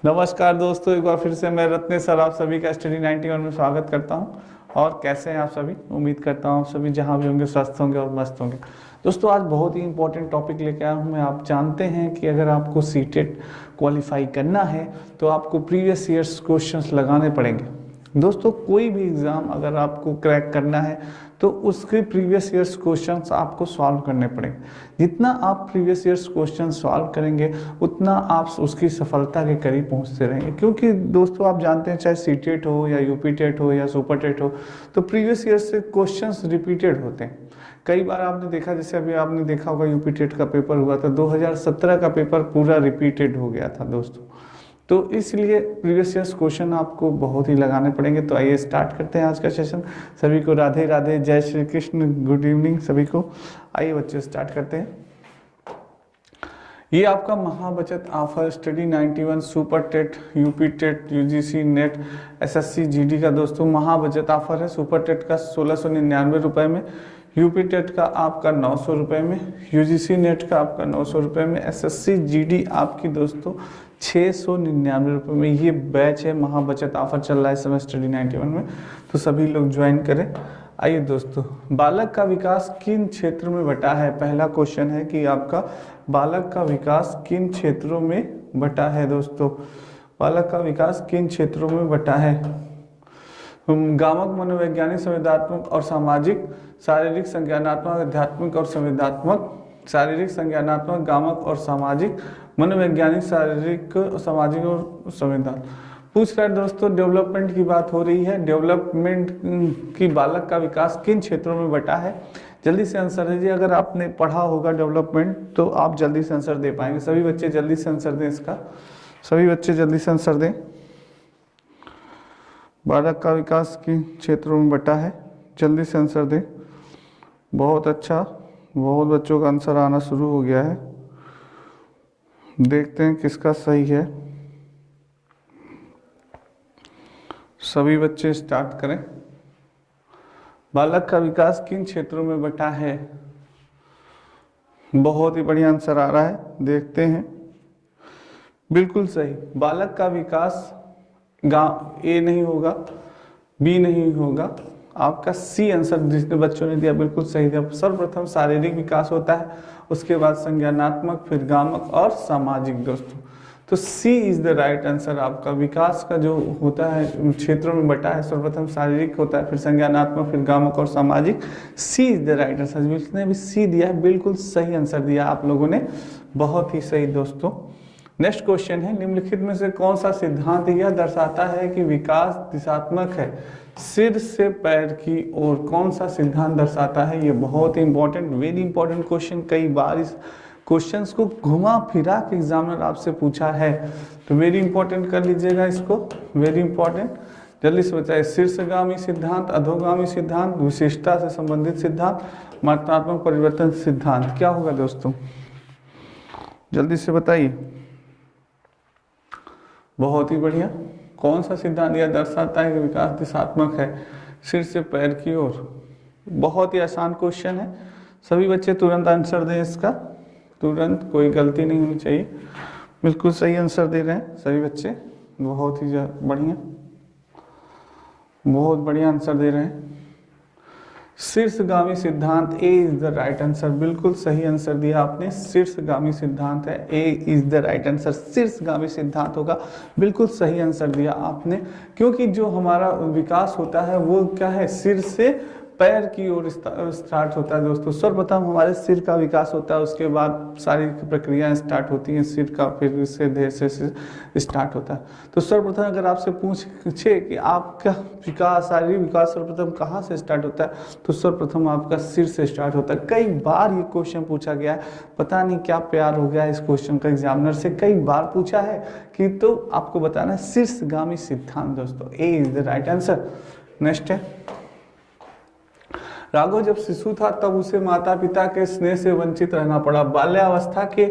नमस्कार दोस्तों, एक बार फिर से मैं रत्ने सर आप सभी का स्टडी 91 में स्वागत करता हूं। और कैसे हैं आप सभी? उम्मीद करता हूं आप सभी जहां भी होंगे स्वस्थ होंगे और मस्त होंगे। दोस्तों, आज बहुत ही इंपॉर्टेंट टॉपिक लेके आया हूं मैं। आप जानते हैं कि अगर आपको सीटेट क्वालिफाई करना है तो आपको प्रीवियस ईयर्स क्वेश्चंस लगाने पड़ेंगे। दोस्तों, कोई भी एग्ज़ाम अगर आपको क्रैक करना है तो उसके प्रीवियस ईयर्स क्वेश्चंस आपको सॉल्व करने पड़ेंगे। जितना आप प्रीवियस ईयर्स क्वेश्चन सॉल्व करेंगे उतना आप उसकी सफलता के करीब पहुंचते रहेंगे। क्योंकि दोस्तों, आप जानते हैं चाहे सीटेट हो या यूपी टेट हो या सुपर टेट हो, तो प्रीवियस ईयर से क्वेश्चंस रिपीटेड होते हैं। कई बार आपने देखा, जैसे अभी आपने देखा होगा यूपी टेट का पेपर हुआ था, 2017 का पेपर पूरा रिपीटेड हो गया था दोस्तों। तो इसलिए प्रीवियस ईयर्स क्वेश्चन आपको बहुत ही लगाने पड़ेंगे। तो आइए स्टार्ट करते हैं आज का सेशन। सभी को राधे राधे, जय श्री कृष्ण, गुड इवनिंग सभी को। आइए बच्चे स्टार्ट करते हैं। ये आपका महाबचत offer study 91 super TET, UP TET, UGC NET, SSC GD का दोस्तों महाबचत ऑफर है। सुपर टेट का 1699 रुपये में, यूपी टेट का आपका 900 रुपये में, यूजीसी नेट का आपका 900 रुपये में, एसएससी जीडी आपकी दोस्तों 699 रुपये में। ये बैच है, महाबचत ऑफर चल रहा है इस समय स्टडी 91 में, तो सभी लोग ज्वाइन करें। आइए दोस्तों, बालक का विकास किन क्षेत्रों में बटा है? पहला क्वेश्चन है कि आपका बालक का विकास किन क्षेत्रों में बटा है दोस्तों? बालक का विकास किन क्षेत्रों में बटा है? गामक, मनोवैज्ञानिक, संवेदनात्मक और सामाजिक, शारीरिक, संज्ञानात्मक, आध्यात्मिक और संवेदनात्मक। शारीरिक, संज्ञानात्मक, गामक और सामाजिक, मनोवैज्ञानिक, शारीरिक, सामाजिक और संवेदनात्मक। पूछ रहा है दोस्तों, डेवलपमेंट की बात हो रही है। डेवलपमेंट की बालक का विकास किन क्षेत्रों में बटा है? जल्दी से आंसर दीजिए। अगर आपने पढ़ा होगा डेवलपमेंट तो आप जल्दी से आंसर दे पाएंगे। सभी बच्चे जल्दी से आंसर दें इसका। सभी बच्चे जल्दी से आंसर दें। बालक का विकास किन क्षेत्रों में बटा है? जल्दी से आंसर दें। बहुत अच्छा, बहुत बच्चों का आंसर आना शुरू हो गया है। देखते हैं किसका सही है। सभी बच्चे स्टार्ट करें। बालक का विकास किन क्षेत्रों में बटा है? बहुत ही बढ़िया आंसर आ रहा है, देखते हैं। बिल्कुल सही, बालक का विकास ए नहीं होगा, बी नहीं होगा, आपका सी आंसर जिसने बच्चों ने दिया बिल्कुल सही दिया। सर्वप्रथम शारीरिक विकास होता है, उसके बाद संज्ञानात्मक, फिर गामक और सामाजिक दोस्तों। तो C is the right answer. आपका विकास का जो होता है क्षेत्रों में बटा है, सर्वप्रथम शारीरिक होता है, फिर संज्ञानात्मक, फिर गामक और सामाजिक। सी इज द राइट आंसर। जिसने भी सी दिया है बिल्कुल सही आंसर दिया आप लोगों ने, बहुत ही सही दोस्तों। नेक्स्ट क्वेश्चन है, निम्नलिखित में से कौन सा सिद्धांत यह दर्शाता है कि विकास दिशात्मक है? सिर से पैर की ओर कौन सा सिद्धांत दर्शाता है? ये बहुत ही इंपॉर्टेंट, वेरी इंपॉर्टेंट क्वेश्चन। कई बार इस क्वेश्चंस को घुमा फिरा के एग्जामिनर आपसे पूछा है, तो वेरी इंपॉर्टेंट कर लीजिएगा इसको, वेरी इंपॉर्टेंट। जल्दी से बताइए। शीर्षगामी सिद्धांत, अधोगामी सिद्धांत, विशिष्टता से संबंधित सिद्धांत, मात्रात्मक परिवर्तन सिद्धांत, क्या होगा दोस्तों? जल्दी से बताइए। बहुत ही बढ़िया। कौन सा सिद्धांत यह दर्शाता है कि विकास दिशात्मक है? सिर से पैर की ओर। बहुत ही आसान क्वेश्चन है, सभी बच्चे तुरंत आंसर दें इसका, तुरंत, कोई गलती नहीं होनी चाहिए। बिल्कुल सही आंसर दे रहे हैं सभी बच्चे, बहुत ही बढ़िया, बहुत बढ़िया आंसर दे रहे हैं। शीर्षगामी सिद्धांत, ए इज द राइट आंसर। बिल्कुल सही आंसर दिया आपने, शीर्षगामी सिद्धांत है, ए इज द राइट आंसर। शीर्षगामी सिद्धांत होगा, बिल्कुल सही आंसर दिया आपने। क्योंकि जो हमारा विकास होता है वो क्या है, सिर से पैर की ओर स्टार्ट होता है दोस्तों। सर्वप्रथम हमारे सिर का विकास होता है, उसके बाद सारी प्रक्रियाएं स्टार्ट होती हैं सिर का, फिर इससे धीरे से स्टार्ट होता है। तो सर्वप्रथम अगर आपसे पूछे कि आपका विकास, शारीरिक विकास सर्वप्रथम कहाँ से स्टार्ट होता है, तो सर्वप्रथम आपका सिर से स्टार्ट होता है। कई बार ये क्वेश्चन पूछा गया है, पता नहीं क्या प्यार हो गया इस क्वेश्चन का एग्जामिनर से, कई बार पूछा है कि, तो आपको बताना है शीर्षगामी सिद्धांत दोस्तों, A is the right answer. Next है, राघव जब शिशु था तब उसे माता पिता के स्नेह से वंचित रहना पड़ा। बाल्यावस्था के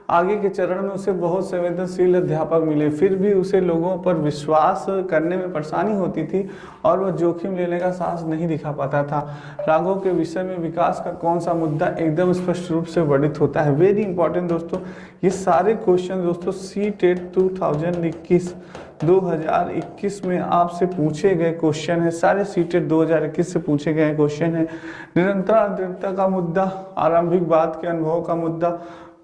आगे के चरण में उसे बहुत संवेदनशील अध्यापक मिले, फिर भी उसे लोगों पर विश्वास करने में परेशानी होती थी और वह जोखिम लेने का साहस नहीं दिखा पाता था। राघव के विषय में विकास का कौन सा मुद्दा एकदम स्पष्ट रूप से वर्णित होता है? वेरी इंपॉर्टेंट दोस्तों, ये सारे क्वेश्चन दोस्तों सी टेट 2021 में आपसे पूछे गए क्वेश्चन है, सारे सी टेट 2021 से पूछे गए क्वेश्चन है। निरंतर अद्वितीयता का मुद्दा, आरंभिकवाद के अनुभव का मुद्दा,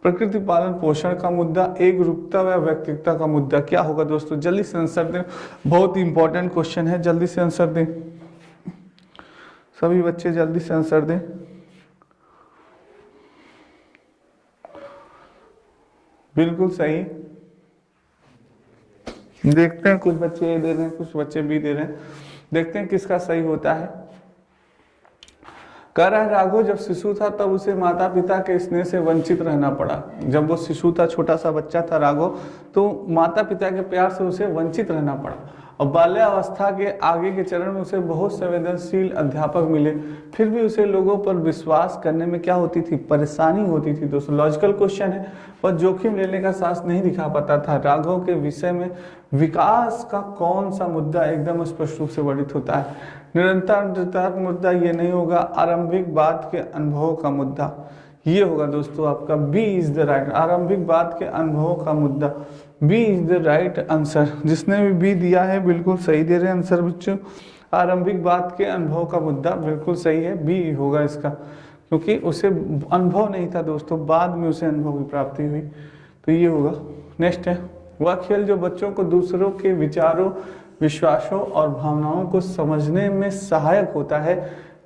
प्रकृति पालन पोषण का मुद्दा, एक रूपता व व्यक्तिगता का मुद्दा। क्या होगा दोस्तों? जल्दी से आंसर दें, बहुत ही इंपॉर्टेंट क्वेश्चन है, जल्दी से आंसर दें, सभी बच्चे जल्दी से आंसर दें। बिल्कुल सही, देखते हैं कुछ बच्चे ए दे रहे हैं, कुछ बच्चे बी दे रहे हैं, देखते हैं किसका सही होता है। कह रहा है राघव जब शिशु था तब उसे माता पिता के स्नेह से वंचित रहना पड़ा। जब वो शिशु था, छोटा सा बच्चा था राघव, तो माता पिता के प्यार से उसे वंचित रहना पड़ा। और बाल्यावस्था के आगे के चरण में उसे बहुत संवेदनशील अध्यापक मिले, फिर भी उसे लोगों पर विश्वास करने में क्या होती थी? परेशानी होती थी। दोस्तों लॉजिकल क्वेश्चन है, पर जोखिम लेने का साहस नहीं दिखा पाता था। राघव के विषय में विकास का कौन सा मुद्दा एकदम स्पष्ट रूप से वर्णित होता है? निरंतर मुद्दा ये नहीं होगा, आरंभिक बात के अनुभव का मुद्दा ये होगा दोस्तों आपका। बी इज द राइट, आरंभिक बात के अनुभव का मुद्दा, B is the right answer. जिसने भी बी दिया है बिल्कुल सही दे रहे हैं आंसर बच्चों। आरंभिक बात के अनुभव का मुद्दा बिल्कुल सही है, बी होगा इसका, क्योंकि उसे अनुभव नहीं था दोस्तों, बाद में उसे अनुभव की प्राप्ति हुई, तो ये होगा। नेक्स्ट है, वह खेल जो बच्चों को दूसरों के विचारों, विश्वासों और भावनाओं को समझने में सहायक होता है,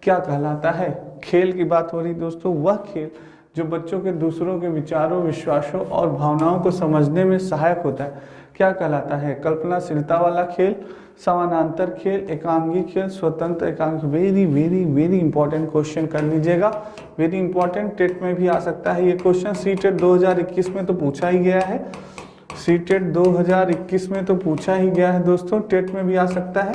क्या कहलाता है? खेल की बात हो रही दोस्तों, वह खेल जो बच्चों के दूसरों के विचारों, विश्वासों और भावनाओं को समझने में सहायक होता है, क्या कहलाता है? कल्पनाशीलता वाला खेल, समानांतर खेल, एकांगी खेल, स्वतंत्र एकांगी। Very very very important question कर लीजिएगा, वेरी इंपॉर्टेंट, टेट में भी आ सकता है ये क्वेश्चन। सी टेट 2021 में तो पूछा ही गया है, सी टेट 2021 में तो पूछा ही गया है दोस्तों, टेट में भी आ सकता है,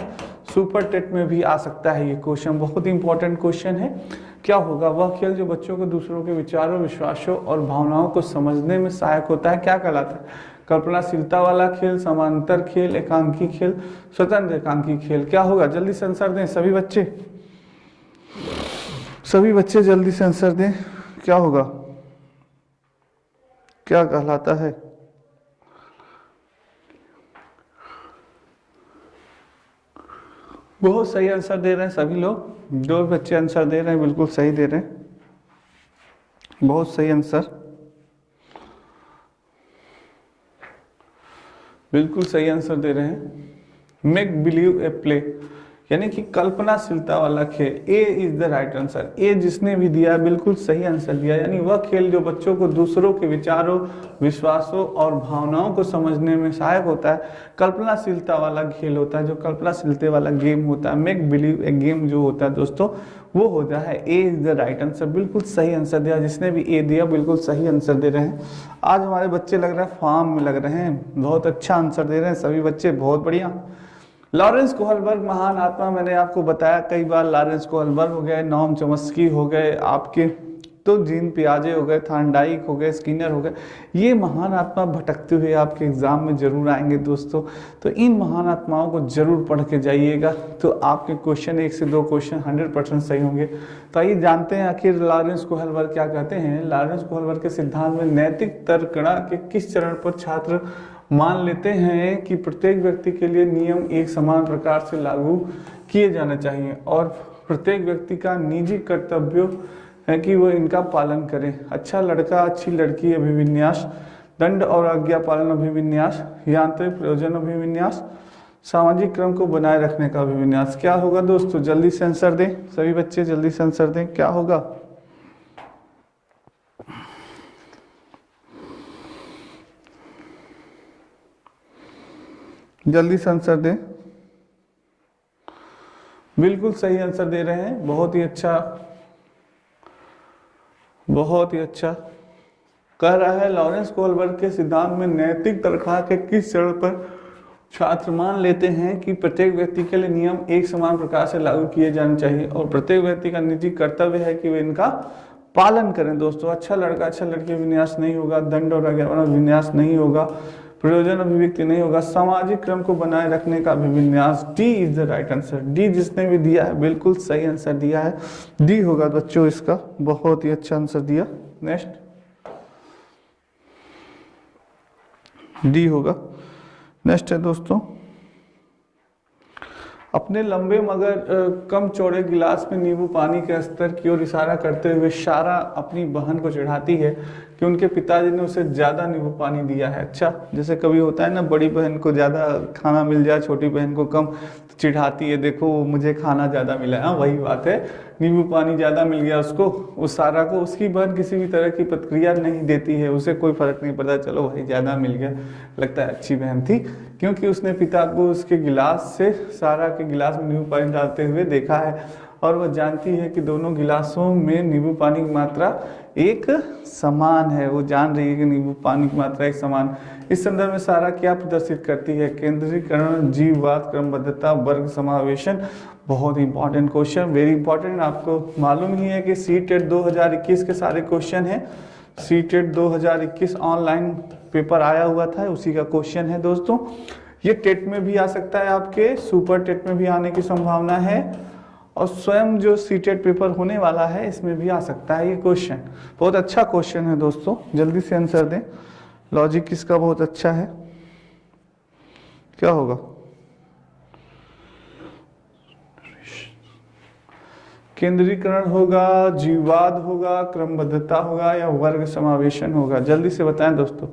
सुपर टेट में भी आ सकता है ये क्वेश्चन, बहुत ही इंपॉर्टेंट क्वेश्चन है। क्या होगा? वह खेल जो बच्चों को दूसरों के विचारों, विश्वासों और भावनाओं को समझने में सहायक होता है, क्या कहलाता है? कल्पनाशीलता वाला खेल, समांतर खेल, एकांकी खेल, स्वतंत्र एकांकी खेल। क्या होगा? जल्दी से आंसर दें सभी बच्चे, सभी बच्चे जल्दी से आंसर दें, क्या होगा, क्या कहलाता है? बहुत सही आंसर दे रहे हैं सभी लोग, जो बच्चे आंसर दे रहे हैं बिल्कुल सही दे रहे हैं, बहुत सही आंसर, बिल्कुल सही आंसर दे रहे हैं। मेक बिलीव ए प्ले, यानी कि कल्पनाशीलता वाला खेल, ए इज द राइट आंसर। ए जिसने भी दिया बिल्कुल सही आंसर दिया, यानी वह खेल जो बच्चों को दूसरों के विचारों, विश्वासों और भावनाओं को समझने में सहायक होता है, कल्पनाशीलता वाला खेल होता है, जो कल्पनाशीलता वाला गेम होता है, मेक बिलीव ए गेम जो होता है दोस्तों, वो होता है। ए इज द राइट आंसर, बिल्कुल सही आंसर दिया, जिसने भी ए दिया बिल्कुल सही आंसर दे रहे हैं। आज हमारे बच्चे लग रहा है फॉर्म में लग रहे हैं, बहुत अच्छा आंसर दे रहे हैं सभी बच्चे, बहुत बढ़िया। लॉरेंस कोहलबर्ग महान आत्मा, मैंने आपको बताया कई बार, लॉरेंस कोहलबर्ग हो गए, नॉम चॉम्स्की हो गए आपके, तो जीन पियाजे हो गए, थार्नडाइक हो गए, स्किनर हो गए, ये महान आत्मा भटकते हुए आपके एग्जाम में जरूर आएंगे दोस्तों। तो इन महान आत्माओं को जरूर पढ़ के जाइएगा, तो आपके क्वेश्चन 1 से 2 क्वेश्चन 100% सही होंगे। तो आइए जानते हैं आखिर लॉरेंस कोहलबर्ग क्या कहते हैं। लॉरेंस कोहलबर्ग के सिद्धांत में नैतिक तर्कणा के किस चरण पर छात्र मान लेते हैं कि प्रत्येक व्यक्ति के लिए नियम एक समान प्रकार से लागू किए जाने चाहिए और प्रत्येक व्यक्ति का निजी कर्तव्य है कि वह इनका पालन करे। अच्छा लड़का, अच्छी लड़की अभिविन्यास, दंड और आज्ञा पालन अभिविन्यास, यांत्रिक प्रयोजन अभिविन्यास, सामाजिक क्रम को बनाए रखने का अभिविन्यास। क्या होगा दोस्तों? जल्दी से आंसर दें सभी बच्चे, जल्दी से आंसर दें, क्या होगा? जल्दी से आंसर दें, बिल्कुल सही आंसर दे रहे हैं, बहुत ही अच्छा, बहुत ही अच्छा। कह रहा है लॉरेंस कोहलबर्ग के सिद्धांत में नैतिक तर्कणा के किस चरण पर छात्र मान लेते हैं कि प्रत्येक व्यक्ति के लिए नियम एक समान प्रकार से लागू किए जाने चाहिए और प्रत्येक व्यक्ति का निजी कर्तव्य है कि वे इनका पालन करें दोस्तों। अच्छा लड़का अच्छा लड़की विन्यास नहीं होगा, दंड और आज्ञा विन्यास नहीं होगा, प्रयोजन अभिव्यक्ति नहीं होगा, सामाजिक क्रम को बनाए रखने का अभिविन्यास। D is the right answer. D जिसने भी दिया है बिल्कुल सही आंसर दिया है, डी होगा बच्चों इसका। बहुत ही अच्छा आंसर दिया। नेक्स्ट डी होगा। नेक्स्ट है दोस्तों, अपने लंबे मगर कम चौड़े गिलास में नींबू पानी के स्तर की ओर इशारा करते हुए सारा अपनी बहन को चिढ़ाती है कि उनके पिताजी ने उसे ज्यादा नींबू पानी दिया है। अच्छा, जैसे कभी होता है ना, बड़ी बहन को ज्यादा खाना मिल जाए, छोटी बहन को कम, तो चिढ़ाती है, देखो मुझे खाना ज्यादा मिला है। हाँ वही बात है, नींबू पानी ज्यादा मिल गया उसको, उस सारा को। उसकी बहन किसी भी तरह की प्रतिक्रिया नहीं देती है, उसे कोई फर्क नहीं पड़ता, चलो भाई ज्यादा मिल गया, लगता है अच्छी बहन थी, क्योंकि उसने पिता को उसके गिलास से सारा के गिलास में नींबू पानी डालते हुए देखा है और वह जानती है कि दोनों गिलासों में नींबू पानी की मात्रा एक समान है। वो जान रही है कि नींबू पानी की मात्रा एक समान। इस संदर्भ में सारा क्या प्रदर्शित करती है? केंद्रीकरण, जीववाद, क्रमबद्धता, वर्ग समावेशन। बहुत इंपॉर्टेंट क्वेश्चन, वेरी इंपॉर्टेंट। आपको मालूम ही है कि सीटेट 2021 के सारे क्वेश्चन हैं। सीटेट 2021 ऑनलाइन पेपर आया हुआ था, उसी का क्वेश्चन है दोस्तों। ये टेट में भी आ सकता है, आपके सुपर टेट में भी आने की संभावना है, और स्वयं जो सीटेट पेपर होने वाला है इसमें भी आ सकता है ये क्वेश्चन। बहुत अच्छा क्वेश्चन है दोस्तों, जल्दी से आंसर दें। लॉजिक इसका बहुत अच्छा है। क्या होगा? केंद्रीकरण होगा, जीववाद होगा, क्रमबद्धता होगा, या वर्ग समावेशन होगा? जल्दी से बताएं दोस्तों,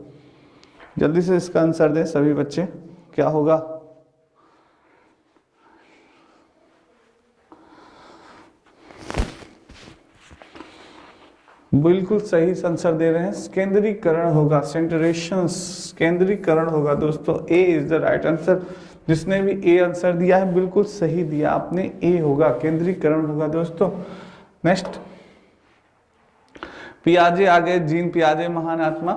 जल्दी से इसका आंसर दें सभी बच्चे। क्या होगा? बिल्कुल सही आंसर दे रहे हैं, केंद्रीकरण होगा, सेंटरेशन, केंद्रीकरण होगा दोस्तों। A is the right answer. जिसने भी ए आंसर दिया है बिल्कुल सही दिया आपने, ए होगा, केंद्रीकरण होगा दोस्तों। नेक्स्ट, पियाजे आ गए, जीन पियाजे महान आत्मा।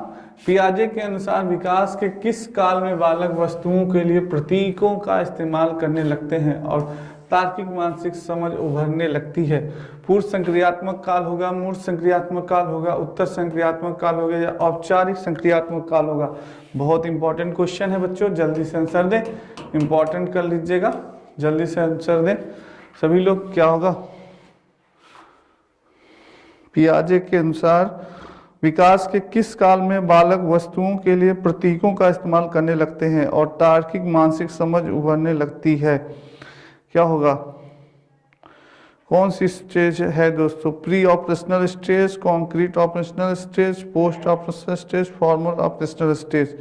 पियाजे के अनुसार विकास के किस काल में बालक वस्तुओं के लिए प्रतीकों का इस्तेमाल करने लगते हैं और तार्किक मानसिक समझ उभरने लगती है? पूर्व संक्रियात्मक काल होगा, मूर्त संक्रियात्मक काल होगा, उत्तर संक्रियात्मक काल होगा, या औपचारिक संक्रियात्मक काल होगा? बहुत इंपॉर्टेंट क्वेश्चन है बच्चों, जल्दी से आंसर दें, इंपॉर्टेंट कर लीजिएगा, जल्दी से आंसर दें सभी लोग। क्या होगा? पियाजे के अनुसार विकास के किस काल में बालक वस्तुओं के लिए प्रतीकों का इस्तेमाल करने लगते हैं और तार्किक मानसिक समझ उभरने लगती है? क्या होगा? कौन सी स्टेज है दोस्तों? Pre operational stage, concrete operational stage, post operational stage, formal operational stage.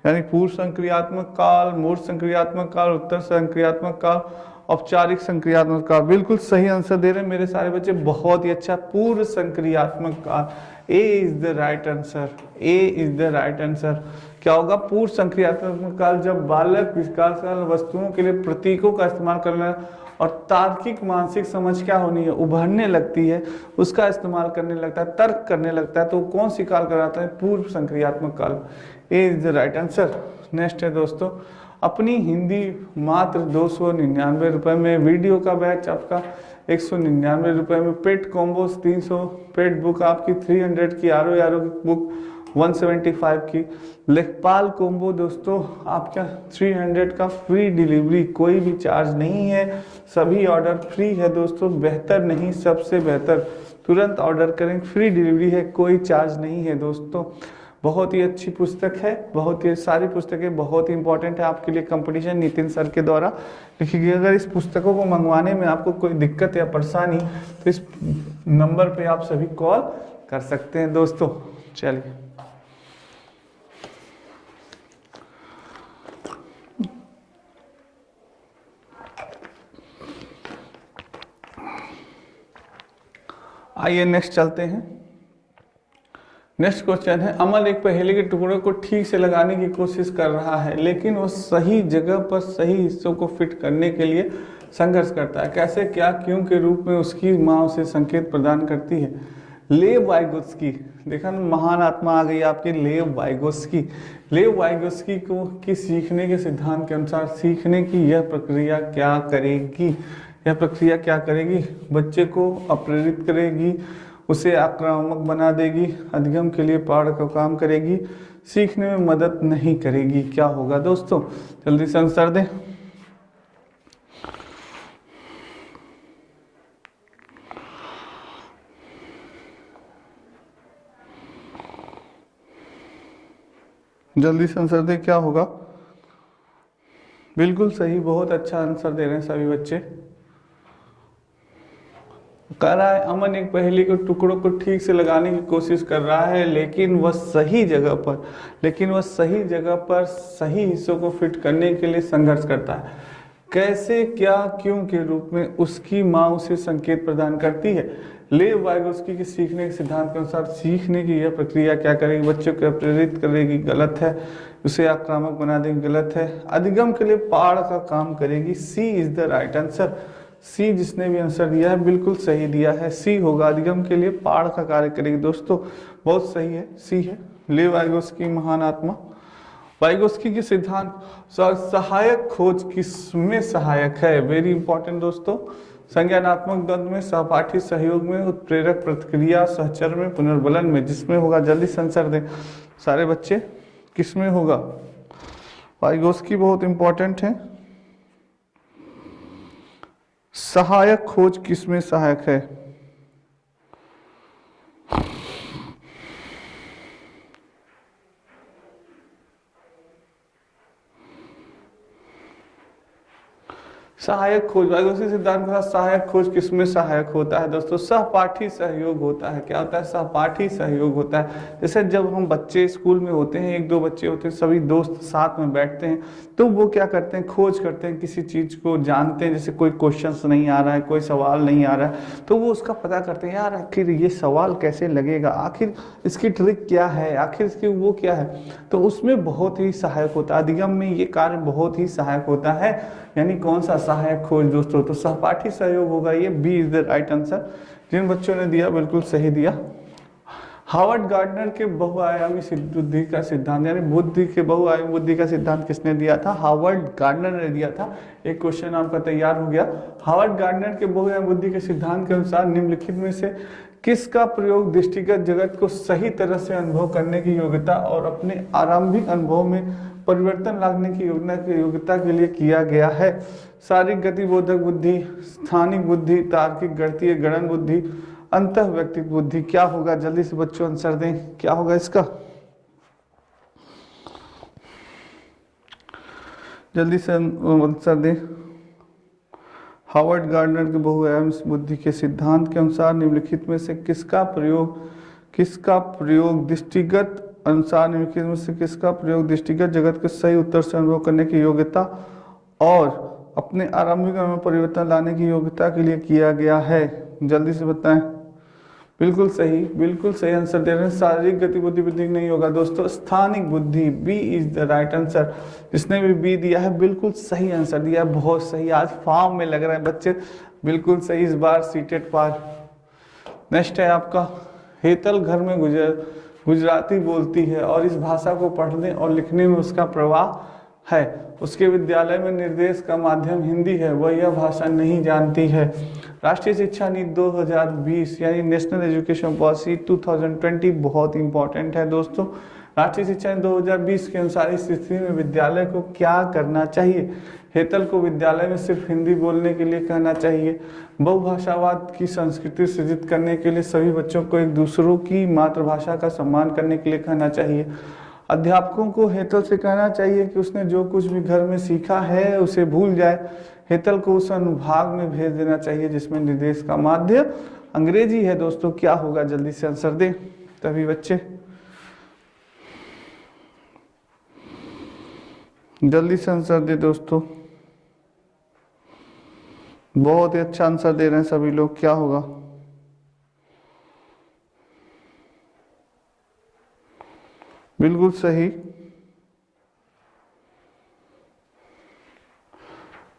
यानी पूर्व संक्रियात्मक काल, मूर्त संक्रियात्मक काल, उत्तर संक्रियात्मक काल, औपचारिक संक्रियात्मक काल। बिल्कुल सही आंसर दे रहे हैं मेरे सारे बच्चे, बहुत ही अच्छा। पूर्व संक्रियात्मक काल, A is the right answer, A is the right answer. क्या होगा? पूर्व संक्रियात्मक काल, जब बालक विकास काल वस्तुओं के लिए प्रतीकों का इस्तेमाल करना और तार्किक मानसिक समझ क्या होनी है, उभरने लगती है, उसका इस्तेमाल करने लगता है, तर्क करने लगता है, तो कौन सी काल कराता है? पूर्व संक्रियात्मक काल। A is the right answer. Next है दोस्तों, अपनी हिंदी मात्र 299 रुपए में, वीडियो का बैच आपका 199 रुपए में, पेट कॉम्बोस 300, पेट बुक आपकी 300 की, आरो यारो की बुक 175 की, लेखपाल कॉम्बो दोस्तों आपका 300 का, फ्री डिलीवरी, कोई भी चार्ज नहीं है, सभी ऑर्डर फ्री है दोस्तों। बेहतर नहीं, सबसे बेहतर, तुरंत ऑर्डर करें, फ्री डिलीवरी है, कोई चार्ज नहीं है दोस्तों। बहुत ही अच्छी पुस्तक है, बहुत ही सारी पुस्तकें बहुत ही इंपॉर्टेंट है आपके लिए। कंपटीशन नितिन सर के द्वारा लिखी गई। अगर इस पुस्तकों को मंगवाने में आपको कोई दिक्कत या परेशानी, तो इस नंबर पे आप सभी कॉल कर सकते हैं दोस्तों। चलिए, आइए नेक्स्ट चलते हैं। नेक्स्ट क्वेश्चन है, अमल एक पहेली के टुकड़े को ठीक से लगाने की कोशिश कर रहा है, लेकिन वो सही जगह पर सही हिस्सों को फिट करने के लिए संघर्ष करता है। कैसे, क्या, क्यों के रूप में उसकी माँ उसे संकेत प्रदान करती है? लेव वाइगोत्स्की, देखा ना, महान आत्मा आ गई आपकी, लेव वाइगोत्स्की। लेव वाइगोत्स्की को कि सीखने के सिद्धांत के अनुसार सीखने की यह प्रक्रिया क्या करेगी? यह प्रक्रिया क्या करेगी? बच्चे को अप्रेरित करेगी, उसे आक्रामक बना देगी, अधिगम के लिए पहाड़ का काम करेगी, सीखने में मदद नहीं करेगी। क्या होगा दोस्तों, जल्दी से आंसर दें। जल्दी से आंसर दें, क्या होगा। बिल्कुल सही, बहुत अच्छा आंसर दे रहे हैं सभी बच्चे। कह रहा है अमन एक पहेली के टुकड़ों को ठीक से लगाने की कोशिश कर रहा है, लेकिन वह सही जगह पर सही हिस्सों को फिट करने के लिए संघर्ष करता है। कैसे, क्या, क्यों के रूप में उसकी माँ उसे संकेत प्रदान करती है। लेव वाइगोस्की के सीखने के सिद्धांत के अनुसार सीखने की यह प्रक्रिया क्या करेगी, बच्चों को प्रेरित करेगी, गलत है, उसे आक्रामक बना देगी, गलत है, अधिगम के लिए पहाड़ का काम करेगी। सी इज द राइट आंसर। सी जिसने भी आंसर दिया है बिल्कुल सही दिया है, सी होगा, अधिगम के लिए पहाड़ का कार्य करेगी। दोस्तों बहुत सही है, सी है। लेव वाइगोस्की महान आत्मा। वाइगोस्की के सिद्धांत सहायक खोज किसमें सहायक है, वेरी इंपॉर्टेंट दोस्तों। संज्ञानात्मक द्वंद्व में, सहपाठी सहयोग में, उत्प्रेरक प्रतिक्रिया, सहचर में, पुनर्बलन में, जिसमें होगा। जल्दी से आंसर दें सारे बच्चे, किसमें होगा। वाइगोस्की बहुत इंपॉर्टेंट है। सहायक खोज किसमें सहायक है। सहायक खोज, वाइगोस्की सिद्धांत के साथ सहायक खोज किसमें सहायक होता है दोस्तों, सहपाठी सहयोग होता है। क्या होता है, सहपाठी सहयोग होता है। जैसे जब हम बच्चे स्कूल में होते हैं, एक दो बच्चे होते हैं, सभी दोस्त साथ में बैठते हैं, तो वो क्या करते हैं, खोज करते हैं, किसी चीज को जानते हैं। जैसे कोई क्वेश्चन नहीं आ रहा है, कोई सवाल नहीं आ रहा है, तो वो उसका पता करते हैं, यार आखिर ये सवाल कैसे लगेगा, आखिर इसकी ट्रिक क्या है, आखिर इसकी वो क्या है। तो उसमें बहुत ही सहायक होता है, अधिगम में ये कार्य बहुत ही सहायक होता है। यानी कौन सा सहायक खोज दोस्तों, तो सहपाठी सहयोग होगा। ये B is the right answer. जिन बच्चों ने दिया बिल्कुल सही दिया। हार्वर्ड गार्डनर के बहुआयामी बुद्धि का सिद्धांत, यानी बुद्धि के बहुआयामी बुद्धि का सिद्धांत किसने दिया था, हार्वर्ड गार्डनर ने दिया था। एक क्वेश्चन आपका तैयार हो गया। हार्वर्ड गार्डनर के बहुआयामी बुद्धि के सिद्धांत के अनुसार निम्नलिखित में से किसका प्रयोग दृष्टिगत जगत को सही तरह से अनुभव करने की योग्यता और अपने आरंभिक अनुभव में परिवर्तन लाने की योग्यता के लिए किया गया है। शारीरिक गतिबोधक बुद्धि, स्थानिक बुद्धि, तार्किक गणितीय गणन बुद्धि, अंतः व्यक्तित्व बुद्धि। क्या होगा, जल्दी से बच्चों आंसर दें, क्या होगा इसका। जल्दी से आंसर दें। हार्वर्ड गार्डनर के बहुआयामी बुद्धि के सिद्धांत के अनुसार निम्नलिखित में से किसका प्रयोग दृष्टिगत अनुसार निम्नलिखित में से किसका प्रयोग दृष्टिगत जगत के सही उत्तर से अनुभव करने की योग्यता और अपने आरंभिक में परिवर्तन लाने की योग्यता के लिए किया गया है। जल्दी से बताएं। बिल्कुल सही आंसर दे रहे हैं। शारीरिक गतिविधि बुद्धि नहीं होगा दोस्तों, स्थानिक बुद्धि, B is the right answer. जिसने भी बी दिया है बिल्कुल सही आंसर दिया है, बहुत सही। आज फॉर्म में लग रहे हैं बच्चे, बिल्कुल सही, इस बार सीटेट पार। नेक्स्ट है आपका, हेतल घर में गुजराती बोलती है और इस भाषा को पढ़ने और लिखने में उसका प्रवाह है। उसके विद्यालय में निर्देश का माध्यम हिंदी है, वह यह भाषा नहीं जानती है। राष्ट्रीय शिक्षा नीति 2020 यानी नेशनल एजुकेशन पॉलिसी 2020 बहुत इंपॉर्टेंट है दोस्तों। राष्ट्रीय शिक्षा नीति 2020 के अनुसार इस स्थिति में विद्यालय को क्या करना चाहिए। हेतल को विद्यालय में सिर्फ हिंदी बोलने के लिए कहना चाहिए। बहुभाषावाद की संस्कृति सृजित करने के लिए सभी बच्चों को एक दूसरों की मातृभाषा का सम्मान करने के लिए कहना चाहिए। अध्यापकों को हेतल से कहना चाहिए कि उसने जो कुछ भी घर में सीखा है उसे भूल जाए। हेतल को उस अनुभाग में भेज देना चाहिए जिसमें निर्देश का माध्यम अंग्रेजी है दोस्तों। क्या होगा, जल्दी से आंसर दें तभी बच्चे, जल्दी से आंसर दे दोस्तों। बहुत ही अच्छा आंसर दे रहे हैं सभी लोग। क्या होगा, बिल्कुल सही,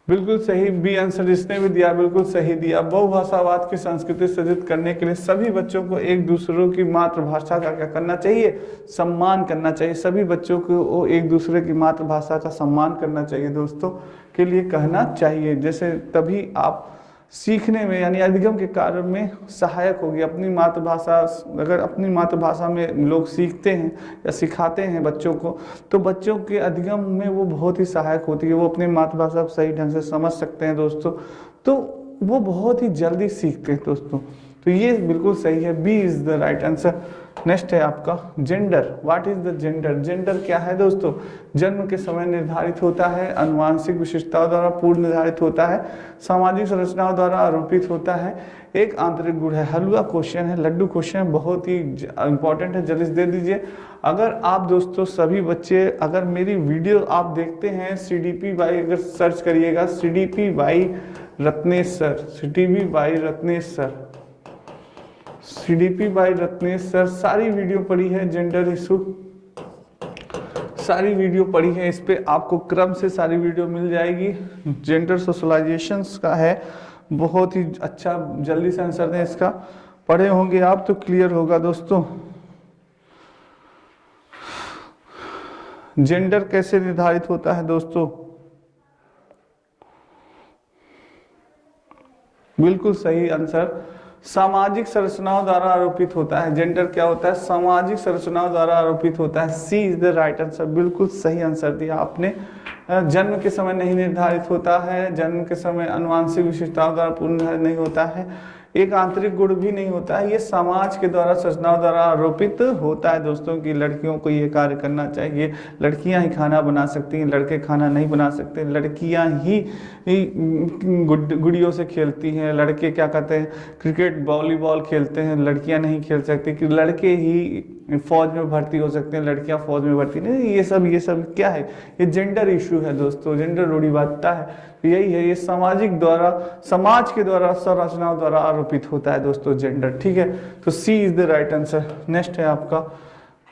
बिल्कुल सही बी आंसर जिसने भी दिया बिल्कुल सही दिया। बहुभाषावाद की संस्कृति सृजित करने के लिए सभी बच्चों को एक दूसरों की मातृभाषा का क्या करना चाहिए, सम्मान करना चाहिए। सभी बच्चों को एक दूसरे की मातृभाषा का सम्मान करना चाहिए दोस्तों, के लिए कहना चाहिए। जैसे तभी आप सीखने में यानी अधिगम के कार्य में सहायक होगी। अपनी मातृभाषा, अगर अपनी मातृभाषा में लोग सीखते हैं या सिखाते हैं बच्चों को, तो बच्चों के अधिगम में वो बहुत ही सहायक होती है। वो अपनी मातृभाषा को सही ढंग से समझ सकते हैं दोस्तों, तो वो बहुत ही जल्दी सीखते हैं दोस्तों। तो ये बिल्कुल सही है, B is the right answer. Next है आपका gender. What is the gender? Gender क्या है दोस्तों? जन्म के समय निर्धारित होता है, अनुवांशिक विशेषताओं द्वारा पूर्व निर्धारित होता है, सामाजिक संरचनाओं द्वारा आरोपित होता है, एक आंतरिक गुण है। हलवा क्वेश्चन है, लड्डू क्वेश्चन है, बहुत ही इंपॉर्टेंट है, जल्दी से दे दीजिए। अगर आप दोस्तों सभी बच्चे अगर मेरी वीडियो आप देखते हैं, CDP बाई अगर सर्च करिएगा, CDP by Ratnesh sir, CDP by Ratnesh sir, CDP by Ratnesh sir, सारी वीडियो पढ़ी है, जेंडर इशू सारी वीडियो पढ़ी है, इस पे आपको क्रम से सारी वीडियो मिल जाएगी। जेंडर सोशलाइजेशंस का है, बहुत ही अच्छा, जल्दी से आंसर दें इसका। पढ़े होंगे आप तो क्लियर होगा दोस्तों। जेंडर कैसे निर्धारित होता है दोस्तों? बिल्कुल सही आंसर, सामाजिक संरचनाओं द्वारा आरोपित होता है। जेंडर क्या होता है? सामाजिक संरचनाओं द्वारा आरोपित होता है। सी इज द राइट आंसर, बिल्कुल सही आंसर दिया आपने। जन्म के समय नहीं निर्धारित होता है, जन्म के समय आनुवंशिक विशेषताओं द्वारा पूर्ण निर्धारित नहीं होता है, एक आंतरिक गुण भी नहीं होता है, ये समाज के द्वारा संरचनाओं द्वारा आरोपित होता है दोस्तों कि लड़कियों को ये कार्य करना चाहिए, लड़कियां ही खाना बना सकती हैं, लड़के खाना नहीं बना सकते, लड़कियां ही गुड़ियों से खेलती हैं, लड़के क्या कहते हैं क्रिकेट वॉलीबॉल खेलते हैं, लड़कियां नहीं खेल सकती, कि लड़के ही फौज में भर्ती हो सकते हैं, लड़कियां फौज में भर्ती नहीं। ये सब क्या है? ये जेंडर इशू है दोस्तों, जेंडर रूढ़िवादिता है। यही है, ये सामाजिक द्वारा, समाज के द्वारा, संरचनाओं द्वारा आरोपित होता है दोस्तों जेंडर। ठीक है, तो C is the right answer. Next है आपका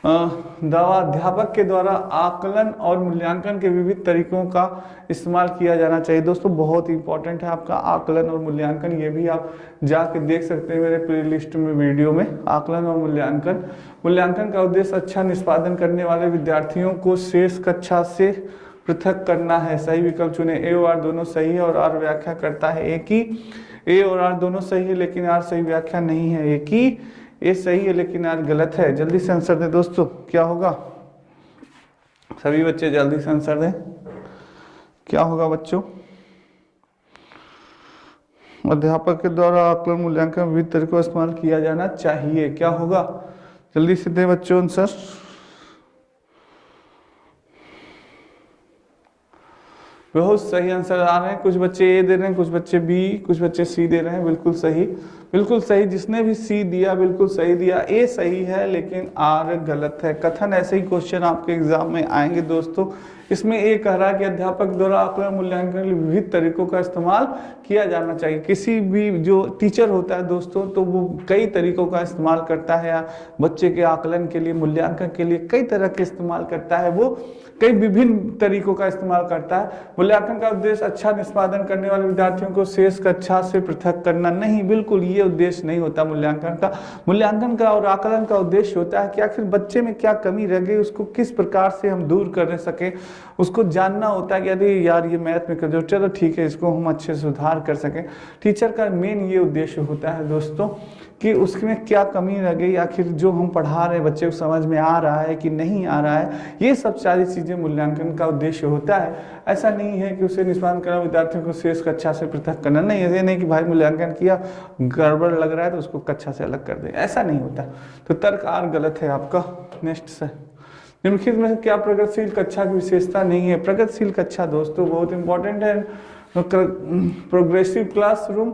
अध्यापक के द्वारा आकलन और मूल्यांकन के विविध तरीकों का इस्तेमाल किया जाना चाहिए। दोस्तों बहुत इंपॉर्टेंट है आपका आकलन और मूल्यांकन, ये भी आप जाके देख सकते हैं मेरे प्ले लिस्ट में वीडियो में। आकलन और मूल्यांकन, मूल्यांकन का उद्देश्य अच्छा निष्पादन करने वाले विद्यार्थियों को शेष कक्षा से पृथक करना है। सही विकल्प चुने, ए और आर दोनों सही है और आर व्याख्या करता है एक ही। ए और आर दोनों सही है लेकिन आर सही व्याख्या नहीं है एक ही। ए सही है लेकिन आर गलत है। जल्दी से आंसर दें दोस्तों, क्या होगा? सभी बच्चे जल्दी से आंसर दें, क्या होगा बच्चों? अध्यापक के द्वारा आकलन मूल्यांकन विविध तरीकों का इस्तेमाल किया जाना चाहिए, क्या होगा? जल्दी से दें बच्चों आंसर। बहुत सही आंसर आ रहे हैं, कुछ बच्चे ए दे रहे हैं, कुछ बच्चे बी, कुछ बच्चे सी दे रहे हैं। बिल्कुल सही, बिल्कुल सही। जिसने भी सी दिया बिल्कुल सही दिया। ए सही है लेकिन आर गलत है। कथन ऐसे ही क्वेश्चन आपके एग्जाम में आएंगे दोस्तों। इसमें ए कह रहा है कि अध्यापक द्वारा आकलन मूल्यांकन के लिए विविध तरीकों का इस्तेमाल किया जाना चाहिए। किसी भी जो टीचर होता है दोस्तों, तो वो कई तरीकों का इस्तेमाल करता है बच्चे के आकलन के लिए, मूल्यांकन के लिए कई तरह के इस्तेमाल करता है, वो कई विभिन्न तरीकों का इस्तेमाल करता है। मूल्यांकन का उद्देश्य अच्छा निष्पादन करने वाले विद्यार्थियों को शेष कक्षा से पृथक करना नहीं, बिल्कुल ये उद्देश्य नहीं होता मूल्यांकन का। मूल्यांकन का और आकलन का उद्देश्य होता है कि आखिर बच्चे में क्या कमी रह गई, उसको किस प्रकार से हम दूर कर सकें। उसको जानना होता है कि अरे यार ये मैथ में कर दो, चलो ठीक है इसको हम अच्छे से सुधार कर सकें। टीचर का मेन ये उद्देश्य होता है दोस्तों कि उसमें क्या कमी रह गई, आखिर जो हम पढ़ा रहे हैं बच्चे को समझ में आ रहा है कि नहीं आ रहा है, ये सब सारी चीज़ें मूल्यांकन का उद्देश्य होता है। ऐसा नहीं है कि उसे निष्पादन करना, विद्यार्थियों को शेष कक्षा से पृथक करना, नहीं। ऐसे नहीं कि भाई मूल्यांकन किया गड़बड़ लग रहा है तो उसको कक्षा से अलग कर दे, ऐसा नहीं होता। तो तर्क आर गलत है आपका। नेक्स्ट से निम्नलिखित में से क्या प्रगतिशील कक्षा की विशेषता नहीं है? प्रगतिशील कक्षा दोस्तों बहुत इंपॉर्टेंट है। प्रोग्रेसिव क्लासरूम,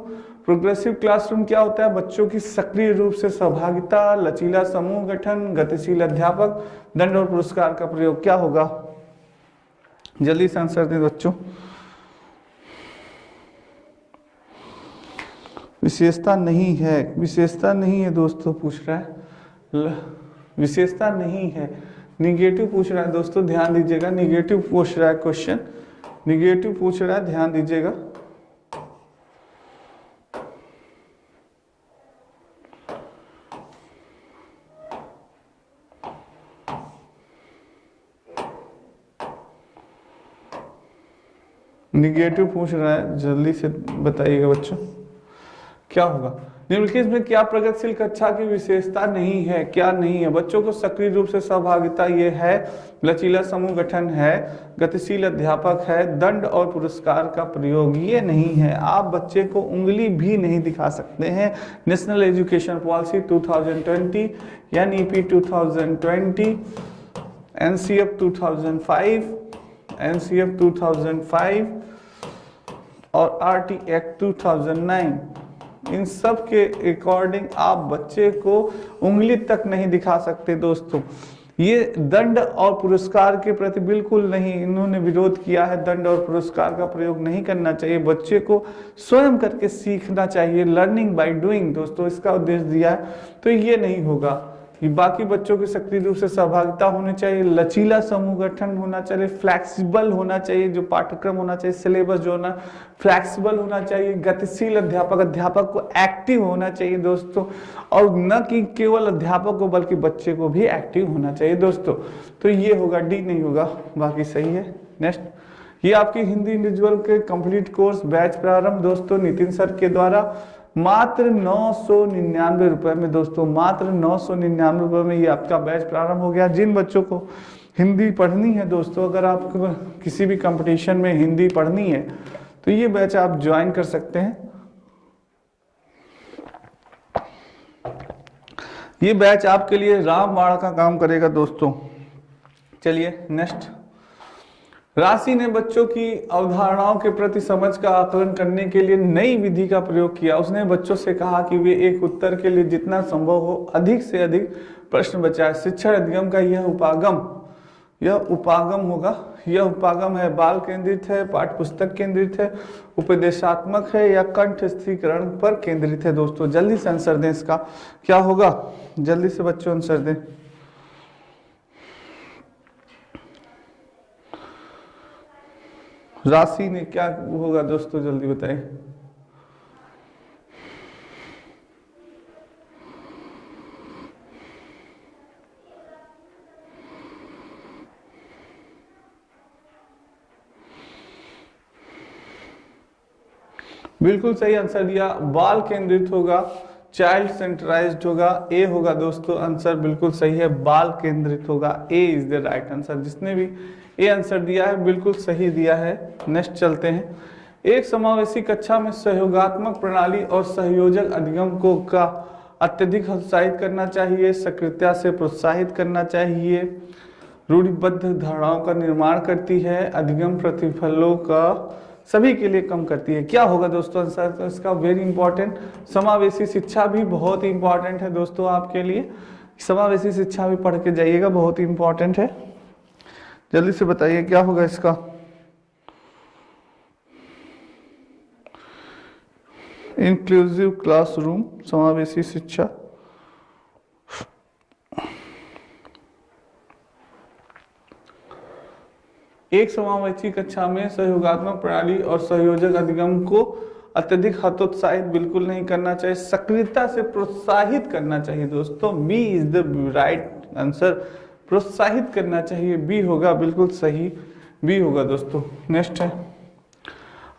प्रोग्रेसिव क्लासरूम क्या होता है? बच्चों की सक्रिय रूप से सहभागिता, लचीला समूह गठन, गतिशील अध्यापक, दंड और पुरस्कार का प्रयोग, क्या होगा? जल्दी से आंसर दें बच्चों। विशेषता नहीं है, विशेषता नहीं है दोस्तों, पूछ रहा है विशेषता नहीं है, निगेटिव पूछ रहा है दोस्तों, ध्यान दीजिएगा। निगेटिव पूछ रहा है क्वेश्चन, निगेटिव पूछ रहा है, ध्यान दीजिएगा। निगेटिव पूछ रहा है, जल्दी से बताइएगा बच्चों। क्या होगा? निम्नलिखित में क्या प्रगतिशील कक्षा की विशेषता नहीं है? क्या नहीं है? बच्चों को सक्रिय रूप से सहभागिता, ये है। लचीला समूह गठन है, गतिशील अध्यापक है, दंड और पुरस्कार का प्रयोग, ये नहीं है। आप बच्चे को उंगली भी नहीं दिखा सकते हैं। National education policy 2020, NEP 2020, NCF 2005, NCF 2005 और RT एक्ट 2009, इन सब के अकॉर्डिंग आप बच्चे को उंगली तक नहीं दिखा सकते दोस्तों। ये दंड और पुरस्कार के प्रति बिल्कुल नहीं, इन्होंने विरोध किया है। दंड और पुरस्कार का प्रयोग नहीं करना चाहिए, बच्चे को स्वयं करके सीखना चाहिए। लर्निंग बाय डूइंग दोस्तों इसका उद्देश्य दिया है, तो ये नहीं होगा। बाकी बच्चों की सक्रिय रूप से सहभागिता होनी चाहिए, लचीला समूह गठन होना चाहिए, फ्लैक्सिबल होना चाहिए, जो पाठ्यक्रम होना चाहिए, सिलेबस जो होना फ्लैक्सिबल होना चाहिए, गतिशील अध्यापक, अध्यापक को एक्टिव होना चाहिए दोस्तों, और न कि केवल अध्यापक को बल्कि बच्चे को भी एक्टिव होना चाहिए दोस्तों। तो ये होगा, डी नहीं होगा, बाकी सही है। नेक्स्ट, ये आपकी हिंदी इंडिविजुअल के कंप्लीट कोर्स बैच प्रारंभ दोस्तों नितिन सर के द्वारा मात्र 999 रुपए में दोस्तों, मात्र 999 रुपए में ये आपका बैच प्रारंभ हो गया। जिन बच्चों को हिंदी पढ़नी है दोस्तों, अगर आपको किसी भी कंपटीशन में हिंदी पढ़नी है तो ये बैच आप ज्वाइन कर सकते हैं। ये बैच आपके लिए रामबाण का काम करेगा दोस्तों। चलिए नेक्स्ट, राशि ने बच्चों की अवधारणाओं के प्रति समझ का आकलन करने के लिए नई विधि का प्रयोग किया। उसने बच्चों से कहा कि वे एक उत्तर के लिए जितना संभव हो अधिक से अधिक प्रश्न बचाएं। शिक्षण अधिगम का यह उपागम होगा। यह उपागम है, बाल केंद्रित है, पाठ्य पुस्तक केंद्रित है, उपदेशात्मक है या कंठ स्थिरीकरण पर केंद्रित है दोस्तों। जल्दी से आंसर दें, इसका क्या होगा? जल्दी से बच्चों आंसर दें। राशि ने क्या होगा दोस्तों, जल्दी बताएं। बिल्कुल सही आंसर दिया, बाल केंद्रित होगा, चाइल्ड सेंट्राइज्ड होगा, ए होगा दोस्तों। आंसर बिल्कुल सही है, बाल केंद्रित होगा, ए इज द राइट आंसर। जिसने भी ए आंसर दिया है बिल्कुल सही दिया है। नेक्स्ट चलते हैं, एक समावेशी कक्षा में सहयोगात्मक प्रणाली और सहयोजक अधिगम को का अत्यधिक हतोत्साहित करना चाहिए, सक्रियता से प्रोत्साहित करना चाहिए, रूढ़िबद्ध धारणाओं का निर्माण करती है, अधिगम प्रतिफलों का सभी के लिए कम करती है। क्या होगा दोस्तों आंसर? तो इसका वेरी इंपॉर्टेंट, समावेशी शिक्षा भी बहुत ही इंपॉर्टेंट है दोस्तों आपके लिए। समावेशी शिक्षा भी पढ़ के जाइएगा, बहुत ही इंपॉर्टेंट है। जल्दी से बताइए क्या होगा इसका? इंक्लूसिव क्लासरूम, समावेशी शिक्षा। एक समावेशी कक्षा में सहयोगात्मक प्रणाली और सहयोजक अधिगम को अत्यधिक हतोत्साहित बिल्कुल नहीं करना चाहिए, सक्रियता से प्रोत्साहित करना चाहिए दोस्तों। B is the right answer, प्रोत्साहित करना चाहिए, बी होगा, बिल्कुल सही बी होगा दोस्तों। नेक्स्ट है,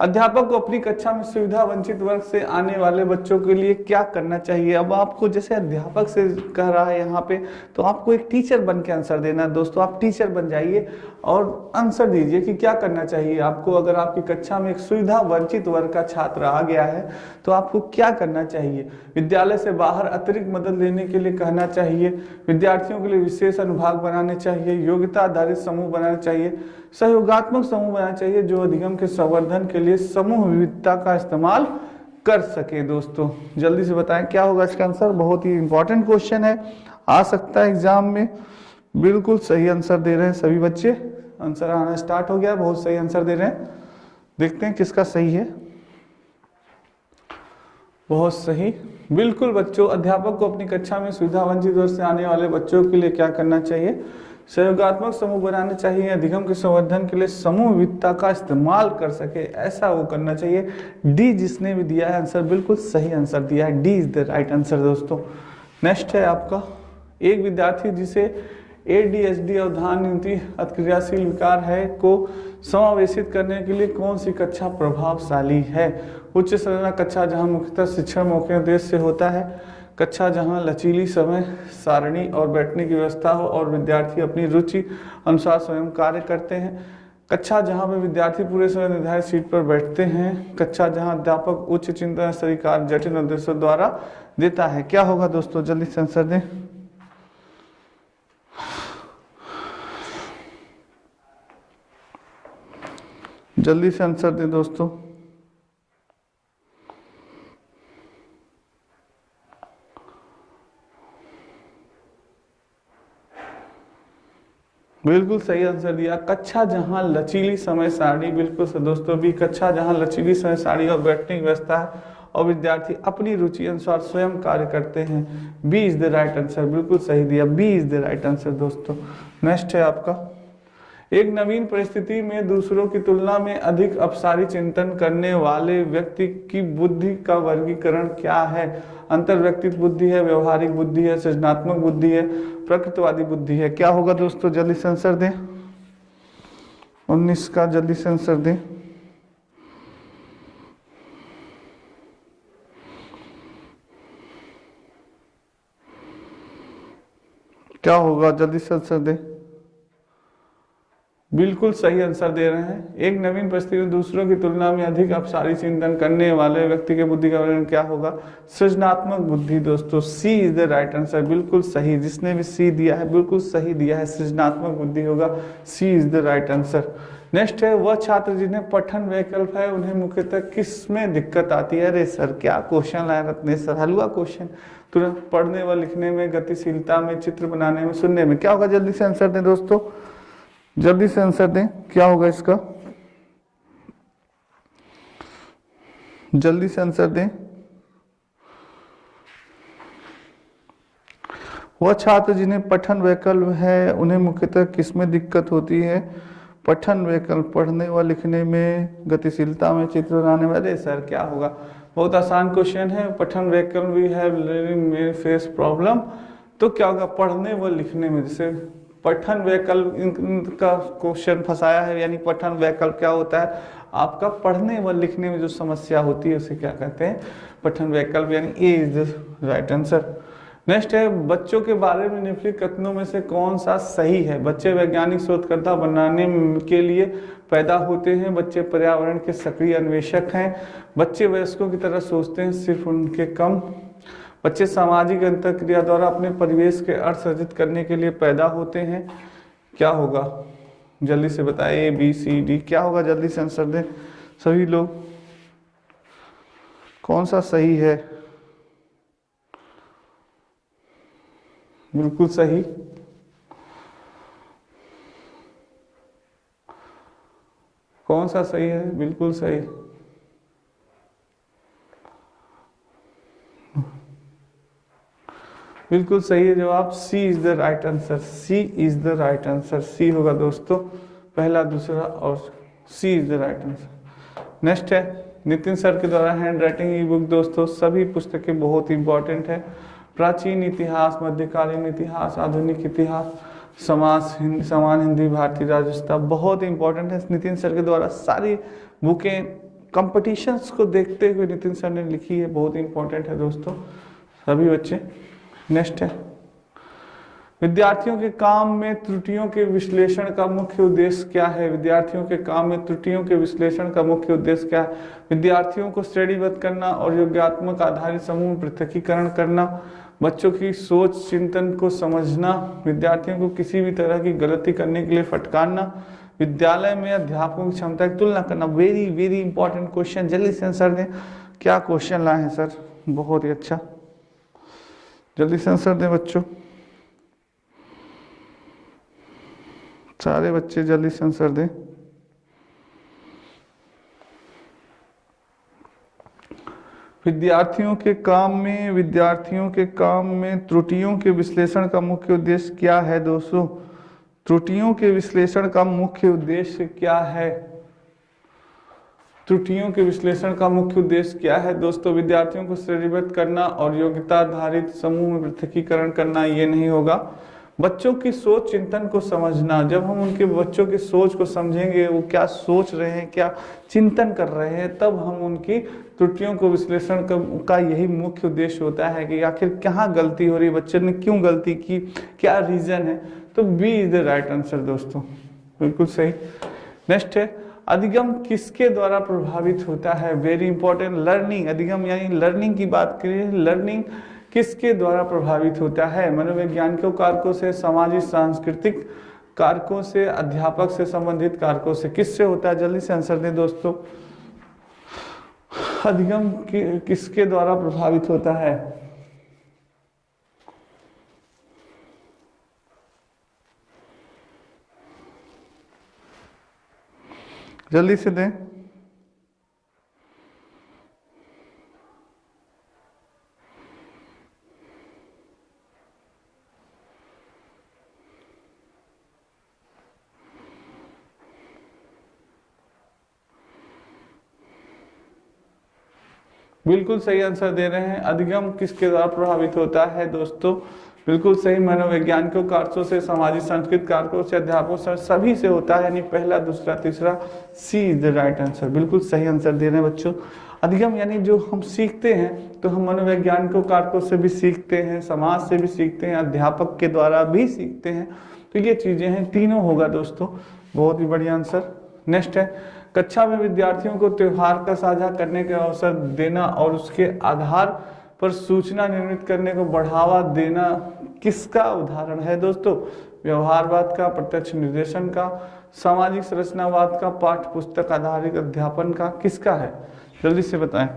अध्यापक को अपनी कक्षा में सुविधा वंचित वर्ग से आने वाले बच्चों के लिए क्या करना चाहिए? अब आपको जैसे अध्यापक से कह रहा है यहाँ पे, तो आपको एक टीचर बन के आंसर देना है दोस्तों। आप टीचर बन जाइए और आंसर दीजिए कि क्या करना चाहिए आपको। अगर आपकी कक्षा में एक सुविधा वंचित वर्ग का छात्र आ गया है तो आपको क्या करना चाहिए? विद्यालय से बाहर अतिरिक्त मदद लेने के लिए कहना चाहिए, विद्यार्थियों के लिए विशेष अनुभाग बनाने चाहिए, योग्यता आधारित समूह बनाना चाहिए, सहयोगात्मक समूह बनाना चाहिए जो अधिगम के संवर्धन के लिए समूह विविधता का इस्तेमाल कर सके दोस्तों। जल्दी से बताएं क्या होगा इसका आंसर? बहुत ही इंपॉर्टेंट क्वेश्चन है, आ सकता है एग्जाम में। बिल्कुल सही आंसर दे रहे हैं सभी बच्चे, आंसर आना स्टार्ट हो गया, बहुत सही आंसर दे रहे हैं। देखते हैं किसका सही है। बहुत सही, बिल्कुल बच्चों। अध्यापक को अपनी कक्षा में सुविधा वंचित वर्ग से आने वाले बच्चों के लिए क्या करना चाहिए? सहयोगात्मक समूह बनाने चाहिए, अधिगम के संवर्धन के लिए समूह विविधता का इस्तेमाल कर सके, ऐसा वो करना चाहिए। डी जिसने भी दिया है आंसर बिल्कुल सही आंसर दिया है, D is the right answer दोस्तों। नेक्स्ट है आपका, एक विद्यार्थी जिसे ADHD अवधान नीति अतिक्रियाशील विकार है को समावेशित करने के लिए कौन सी कक्षा प्रभावशाली है? उच्च संरचना कक्षा जहाँ मुख्यतः शिक्षण मौके उद्देश्य से होता है, कक्षा जहाँ लचीली समय सारणी और बैठने की व्यवस्था हो और विद्यार्थी अपनी रुचि अनुसार स्वयं कार्य करते हैं, कक्षा जहाँ पे विद्यार्थी पूरे समय निर्धारित सीट पर बैठते हैं, कक्षा जहाँ अध्यापक उच्च चिंतन स्तरीय कार्य जटिल उद्देश्यों द्वारा देता है। क्या होगा दोस्तों, जल्दी से आंसर दें। जल्दी से आंसर दें दोस्तों। बिल्कुल सही आंसर दिया, कक्षा जहां लचीली समय सारणी, बिल्कुल से दोस्तों भी, कक्षा जहां लचीली समय सारणी और बैठने की व्यवस्था है और विद्यार्थी अपनी रुचि अनुसार स्वयं कार्य करते हैं। B is the right answer, बिल्कुल सही दिया, B is the right answer दोस्तों। नेक्स्ट है आपका, एक नवीन परिस्थिति में दूसरों की तुलना में अधिक अपसारी चिंतन करने वाले व्यक्ति की बुद्धि का वर्गीकरण क्या है? अंतर व्यक्तित्व बुद्धि है, व्यवहारिक बुद्धि है, सृजनात्मक बुद्धि है, प्रकृतिवादी बुद्धि है। क्या होगा दोस्तों, जल्दी से आंसर दें। 19 का जल्दी से आंसर दें। क्या होगा, जल्दी से आंसर दें। बिल्कुल सही आंसर दे रहे हैं, एक नवीन परिस्थिति में दूसरों की तुलना में अधिक अपसारी चिंतन करने वाले व्यक्ति के बुद्धि का वर्णन क्या होगा? सृजनात्मक बुद्धि दोस्तों, सी इज द राइट आंसर, बिल्कुल सही, जिसने भी सी दिया है बिल्कुल सही दिया है, सृजनात्मक बुद्धि होगा, C is the right answer. Next है, वह छात्र जिन्हें पठन वैकल्प है उन्हें मुख्यतः किस में दिक्कत आती है? अरे सर क्या क्वेश्चन लाया रत्नेश सर, हलवा क्वेश्चन, तुरंत पढ़ने व लिखने में, गतिशीलता में, चित्र बनाने में, सुनने में। क्या होगा, जल्दी से आंसर दें दोस्तों, जल्दी से आंसर दें, क्या होगा इसका, जल्दी से आंसर दें। वह छात्र जिन्हें पठन वैकल्प है उन्हें मुख्यतः किसमें दिक्कत होती है? पठन वैकल्प, पढ़ने व लिखने में, गतिशीलता में, चित्र बनाने में। अरे सर क्या होगा, बहुत आसान क्वेश्चन है, पठन वैकल्प वी हैव लर्निंग में फेस प्रॉब्लम, तो क्या होगा, पढ़ने व लिखने में। जैसे पठन वैकल्प का क्वेश्चन फंसाया है, यानी पठन वैकल्प क्या होता है? आपका पढ़ने व लिखने में जो समस्या होती है उसे क्या कहते हैं? पठन वैकल्प, यानी A is the right answer. Next है, बच्चों के बारे में निम्नलिखित कथनों में से कौन सा सही है? बच्चे वैज्ञानिक शोधकर्ता बनाने के लिए पैदा होते हैं, बच्चे पर्यावरण के सक्रिय अन्वेषक हैं, बच्चे वयस्कों की तरह सोचते हैं सिर्फ उनके कम, बच्चे सामाजिक अंतरक्रिया द्वारा अपने परिवेश के अर्थ सृजित करने के लिए पैदा होते हैं। क्या होगा, जल्दी से बताएं, ए बी सी डी, क्या होगा, जल्दी से आंसर दें सभी लोग, कौन सा सही है? बिल्कुल सही, कौन सा सही है? बिल्कुल सही, बिल्कुल सही है जवाब, C is the right answer, C is the right answer, C होगा दोस्तों, पहला दूसरा और C is the right answer. Next है, नितिन सर के द्वारा हैंड राइटिंग ई बुक दोस्तों, सभी पुस्तकें बहुत इंपॉर्टेंट है, प्राचीन इतिहास, मध्यकालीन इतिहास, आधुनिक इतिहास, समान हिंदी, भारतीय राजस्थान, बहुत इंपॉर्टेंट है। नितिन सर के द्वारा सारी बुकें कंपटीशंस को देखते हुए नितिन सर ने लिखी है, बहुत इंपॉर्टेंट है दोस्तों सभी बच्चे। नेक्स्ट है, विद्यार्थियों के काम में त्रुटियों के विश्लेषण का मुख्य उद्देश्य क्या है? विद्यार्थियों के काम में त्रुटियों के विश्लेषण का मुख्य उद्देश्य क्या है? विद्यार्थियों को श्रेणीबद्ध करना और योग्यात्मक आधारित समूह पृथकीकरण करना, बच्चों की सोच चिंतन को समझना, विद्यार्थियों को किसी भी तरह की गलती करने के लिए फटकारना, विद्यालय में अध्यापकों की क्षमता की तुलना करना। वेरी वेरी इंपॉर्टेंट क्वेश्चन, जल्दी से आंसर दें, क्या क्वेश्चन लाए हैं सर, बहुत ही अच्छा, जल्दी से आंसर दें बच्चों, सारे बच्चे जल्दी से आंसर दें। विद्यार्थियों के काम में त्रुटियों के विश्लेषण का मुख्य उद्देश्य क्या है दोस्तों? त्रुटियों के विश्लेषण का मुख्य उद्देश्य क्या है? त्रुटियों के विश्लेषण का मुख्य उद्देश्य क्या है दोस्तों? विद्यार्थियों को श्रेणीबद्ध करना और योग्यता आधारित समूह में पृथकीकरण करना, ये नहीं होगा। बच्चों की सोच चिंतन को समझना, जब हम उनके बच्चों की सोच को समझेंगे, वो क्या सोच रहे हैं, क्या चिंतन कर रहे हैं, तब हम उनकी त्रुटियों को विश्लेषण का यही मुख्य उद्देश्य होता है कि आखिर कहाँ गलती हो रही है, बच्चे ने क्यों गलती की, क्या रीजन है। तो B is the right answer दोस्तों, बिल्कुल सही। नेक्स्ट है, अधिगम किसके द्वारा प्रभावित होता है। Very important, learning. अधिगम यानी लर्निंग की बात करें, लर्निंग किसके द्वारा प्रभावित होता है। मनोवैज्ञानिकों कारकों से, सामाजिक सांस्कृतिक कारकों से, अध्यापक से संबंधित कारकों से, किससे होता है। जल्दी से आंसर दें दोस्तों, अधिगम किसके द्वारा प्रभावित होता है। जल्दी से दें। बिल्कुल सही आंसर दे रहे हैं। अधिगम किसके द्वारा प्रभावित होता है दोस्तों, बिल्कुल सही, मनोवैज्ञानिकों कारकों से, सामाजिक सांस्कृतिक कारकों से, अध्यापकों से, सभी से होता है, यानी पहला, दूसरा, तीसरा, सी इज द राइट आंसर। बिल्कुल सही आंसर दे रहे हैं बच्चों। अधिगम यानी जो हम सीखते हैं, तो हम मनोवैज्ञानिकों कारकों से भी सीखते हैं, समाज से भी सीखते हैं, अध्यापक के द्वारा भी सीखते हैं। तो ये चीजें हैं, तीनों होगा दोस्तों, बहुत ही बढ़िया आंसर। नेक्स्ट है, कक्षा में विद्यार्थियों को त्योहार का साझा करने का अवसर देना और उसके आधार पर सूचना निर्मित करने को बढ़ावा देना किसका उदाहरण है दोस्तों। व्यवहारवाद का, प्रत्यक्ष निर्देशन का, सामाजिक संरचनावाद का, पाठ्य पुस्तक आधारित अध्यापन का, किसका है। जल्दी से बताएं।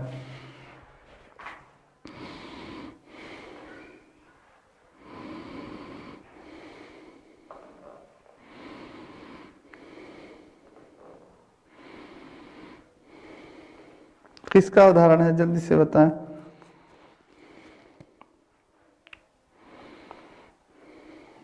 किसका उदाहरण है, जल्दी से बताएं।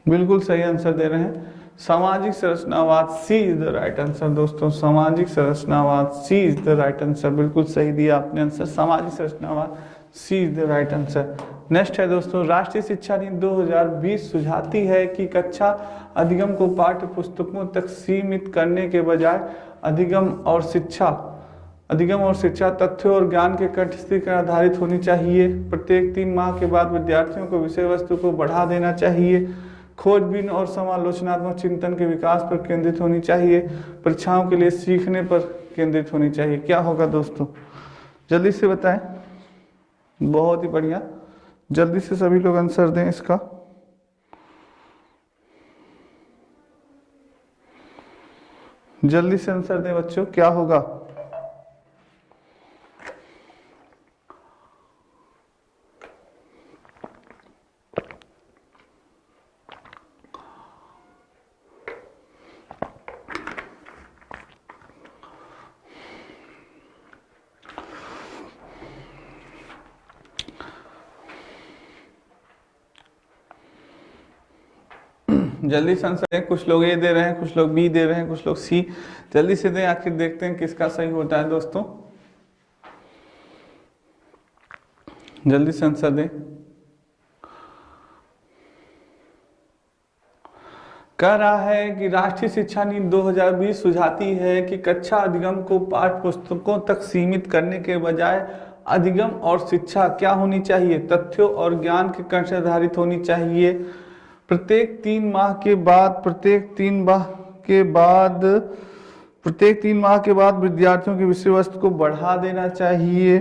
बिल्कुल सही आंसर दे रहे हैं, सामाजिक संरचनावाद, C is the right answer दोस्तों। सामाजिक संरचनावाद, C is the right answer. बिल्कुल सही दिया आपने आंसर, सामाजिक संरचनावाद, C is the right answer. Next है दोस्तों, राष्ट्रीय शिक्षा नीति 2020 सुझाती है कि कक्षा अधिगम को पाठ्य पुस्तकों तक सीमित करने के बजाय अधिगम और शिक्षा तथ्यों और ज्ञान के कंठस्थी पर आधारित होनी चाहिए। प्रत्येक 3 माह के बाद विद्यार्थियों को विषय वस्तु को बढ़ा देना चाहिए। खोजबीन और समालोचनात्मक चिंतन के विकास पर केंद्रित होनी चाहिए। परीक्षाओं के लिए सीखने पर केंद्रित होनी चाहिए। क्या होगा दोस्तों, जल्दी से बताएं। बहुत ही बढ़िया, जल्दी से सभी लोग आंसर दें इसका। जल्दी से आंसर दें बच्चों, क्या होगा। जल्दी से आंसर दें। कुछ लोग ए दे रहे हैं, कुछ लोग बी दे रहे हैं, कुछ लोग सी। जल्दी से दें, आखिर देखते हैं किसका सही होता है दोस्तों। जल्दी से आंसर दें। कह रहा है कि राष्ट्रीय शिक्षा नीति 2020 सुझाती है कि कक्षा अधिगम को पाठ्य पुस्तकों तक सीमित करने के बजाय अधिगम और शिक्षा क्या होनी चाहिए, तथ्यों और ज्ञान के कंठ से आधारित होनी चाहिए। प्रत्येक 3 माह के बाद विद्यार्थियों की विषय वस्तु को बढ़ा देना चाहिए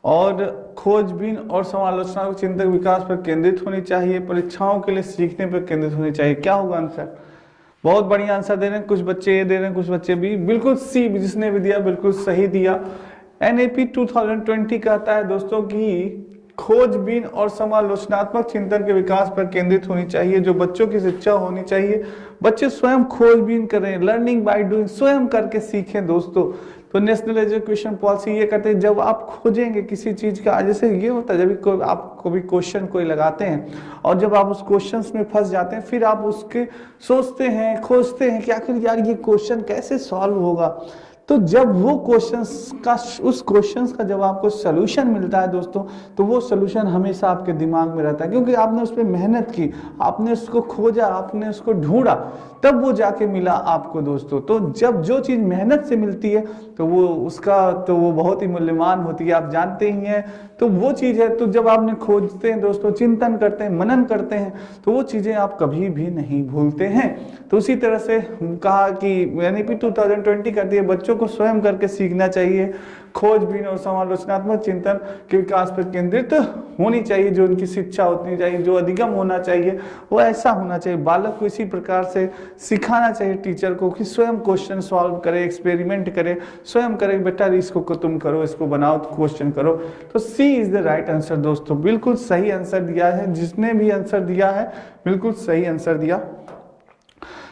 और खोजबीन और समालोचना के चिंतक विकास पर केंद्रित होनी चाहिए। परीक्षाओं के लिए सीखने पर केंद्रित होनी चाहिए। क्या होगा आंसर। बहुत बढ़िया आंसर दे रहे हैं, कुछ बच्चे ए दे रहे हैं, कुछ बच्चे बी। बिल्कुल सी, जिसने भी दिया बिल्कुल सही दिया। NAP 2020 कहता है दोस्तों कि खोजबीन और समालोचनात्मक चिंतन के विकास पर केंद्रित होनी चाहिए। जो बच्चों की शिक्षा होनी चाहिए, बच्चे स्वयं खोजबीन करें, लर्निंग बाय डूइंग, स्वयं करके सीखें दोस्तों। तो नेशनल एजुकेशन पॉलिसी ये कहते हैं जब आप खोजेंगे किसी चीज का, जैसे ये होता है जब आप कोई क्वेश्चन कोई लगाते हैं और जब आप उस क्वेश्चन में फंस जाते हैं, फिर आप उसके सोचते हैं, खोजते हैं कि आखिर यार ये क्वेश्चन कैसे सॉल्व होगा। तो जब वो उस क्वेश्चंस का जब आपको सोल्यूशन मिलता है दोस्तों, तो वो सोल्यूशन हमेशा आपके दिमाग में रहता है, क्योंकि आपने उस पर मेहनत की, आपने उसको खोजा, आपने उसको ढूंढा, तब वो जाके मिला आपको दोस्तों। तो जब जो चीज़ मेहनत से मिलती है तो वो बहुत ही मूल्यवान होती है, आप जानते ही हैं। तो वो चीज़ है, तो जब आपने खोजते हैं दोस्तों, चिंतन करते हैं, मनन करते हैं, तो वो चीज़ें आप कभी भी नहीं भूलते हैं। तो उसी तरह से कहा कि NEP 2020 कहती है बच्चों को स्वयं करके सीखना चाहिए, खोजबीन और समालोचनात्मक चिंतन के विकास पर केंद्रित होनी चाहिए। जो उनकी शिक्षा होनी चाहिए, जो अधिगम होना चाहिए, वो ऐसा होना चाहिए। बालक को इसी प्रकार से सिखाना चाहिए टीचर को कि स्वयं क्वेश्चन सॉल्व करे, एक्सपेरिमेंट करे, स्वयं करे, बेटा इसको तुम करो, इसको बनाओ, क्वेश्चन करो। तो C is the right answer दोस्तों, बिल्कुल सही आंसर दिया है। जिसने भी आंसर दिया है बिल्कुल सही आंसर दिया।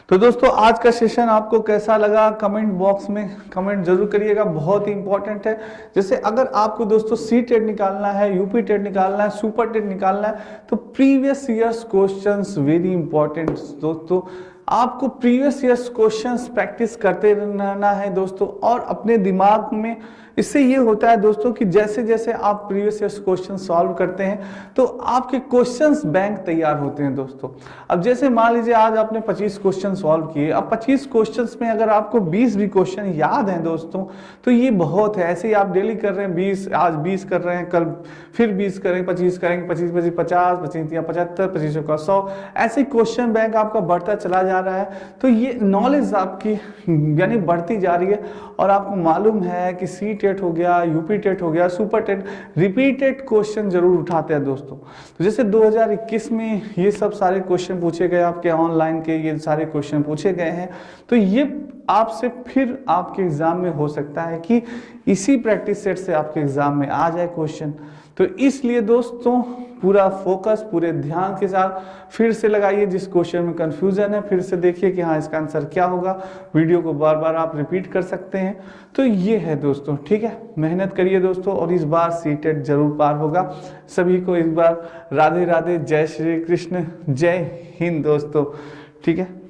तो दोस्तों आज का सेशन आपको कैसा लगा, कमेंट बॉक्स में कमेंट जरूर करिएगा, बहुत ही इंपॉर्टेंट है। जैसे अगर आपको दोस्तों सी-टेट निकालना है, यूपी-टेट निकालना है, सुपर-टेट निकालना है, तो previous years questions very important दोस्तों। आपको प्रीवियस ईयर्स क्वेश्चंस प्रैक्टिस करते रहना है दोस्तों, और अपने दिमाग में इससे ये होता है दोस्तों कि जैसे जैसे आप प्रीवियस ईयर्स क्वेश्चन सॉल्व करते हैं तो आपके क्वेश्चंस बैंक तैयार होते हैं दोस्तों। अब जैसे मान लीजिए आज आपने 25 क्वेश्चन सॉल्व किए, अब 25 क्वेश्चंस में अगर आपको 20 भी क्वेश्चन याद हैं दोस्तों, तो ये बहुत है। ऐसे ही आप डेली कर रहे हैं 20, आज 20 कर रहे हैं, कल फिर 20 करेंगे, 25 करेंगे, 25 25 50, 25 या 75, 25 का 100, ऐसे क्वेश्चन बैंक आपका बढ़ता चला जा रहा है। तो ये नॉलेज आपकी यानी बढ़ती जा रही है, और आपको मालूम है कि सी-टेट हो गया, यूपी-टेट हो गया, सुपर-टेट रिपीटेड क्वेश्चन जरूर उठाते हैं दोस्तों। तो जैसे 2021 में ये सब सारे क्वेश्चन पूछे गए, आपके ऑनलाइन के ये सारे क्वेश्चन पूछे गए हैं, तो ये आपसे फिर आपके एग्जाम में हो सकता है कि इसी प्रैक्टिस सेट से आपके एग्जाम में आ जाए क्वेश्चन। तो इसलिए दोस्तों पूरा फोकस, पूरे ध्यान के साथ फिर से लगाइए। जिस क्वेश्चन में कंफ्यूजन है फिर से देखिए कि हाँ इसका आंसर क्या होगा। वीडियो को बार बार आप रिपीट कर सकते हैं। तो ये है दोस्तों, ठीक है, मेहनत करिए दोस्तों, और इस बार सी-टेट जरूर पार होगा। सभी को इस बार राधे राधे, जय श्री कृष्ण, जय हिंद दोस्तों, ठीक है।